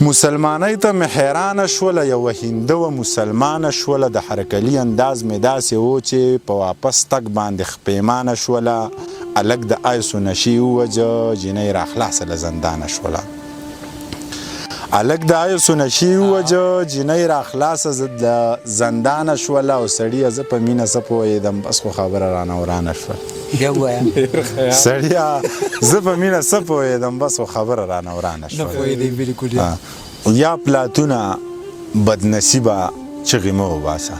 مسلمانۍ ته مې حیرانه شوله، یوه هنده و مسلمانه شوله، د هرکلي انداز مې داسې و چې په واپس تګ باندې خپیمانه شوله. هلک د ایسو نشي ووجه، جینۍ راخلاصه له زندانه شوله. هلک د ایسو نشي ووجه، جینۍ راخلاصه له زندانه شوله. او سړیه زه په مینه څه پوهېدم، بس خو خبره رانه ورانه شوه. بیا ووایه سړیه زه په مینه څه پوهېدم، بس خو خبره رانه ورانه شوه. نه پوهېدی بلکل. یا پلاتونه بدنصیبه چغې مه وباسه،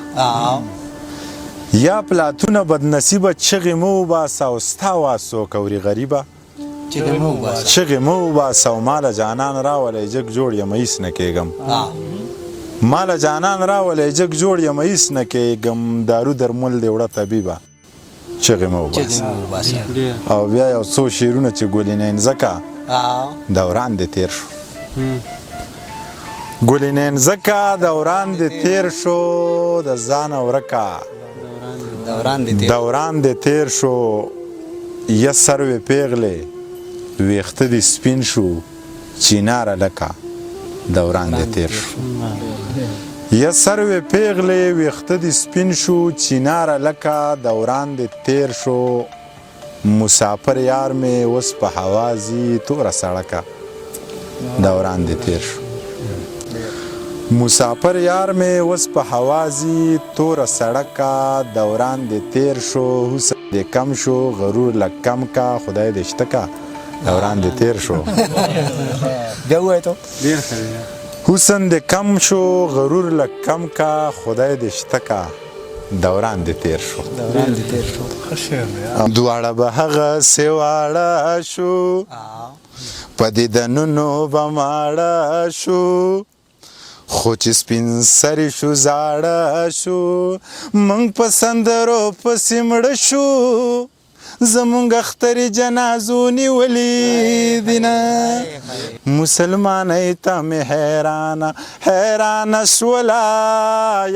یا پلاتونه بدنصیبه چغې مه وباسه، او ستا واز څوک اوري غریبه چغې مه وباسه. او ماله جانان راولی جګ جوړ یم هېڅ نه کېږم، ماله جانان راولی جګ جوړ یم هېڅ نه کېږم. دارو درمل دې وړه طبیبه چغې مه وباسه. او بیا یو څو شعرونه چې ګلینین ځکه دوران دې تېر شو، ګلینین ځکه دوران دې تېر شو، د ځانه ورکه دوران دې تېر شو. یا سروې پیغلې ویښته دې سپین شو، چیناره لکه دوران دې تېر شو. یا سروې پیغلې ویښته دې سپین شو، چیناره لکه دوران دې تېر شو. مسافر یار مې اوس په هوا ځي، توره سړکه دوران دې تېر شو. مسافر یار مې اوس په هوا ځي، توره سړکه دوران دې تېر شو. حسن دې کم شو، غرور لږ کم کا، خدای دې شته کا دوران دې تېر شو. بیا ووایه تو. حسن دې کم شو، غرور لږ کم کا، خدای دې شته کا دوران دې تېر شو. دواړه به هغسې واړه شو، په دیدنونو به ماړه شو. خو چې سپین سرې شو زاړه شو، موږ په سندرو پسې مړه شو. زموږ اخترې جنازو نیولې دینه، مسلمانۍ ته مې حیرانه حیرانه شوله.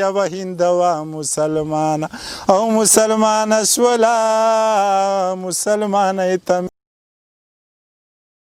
یوه هنده وه مسلمانه او مسلمانه شوله، مسلمانۍ ته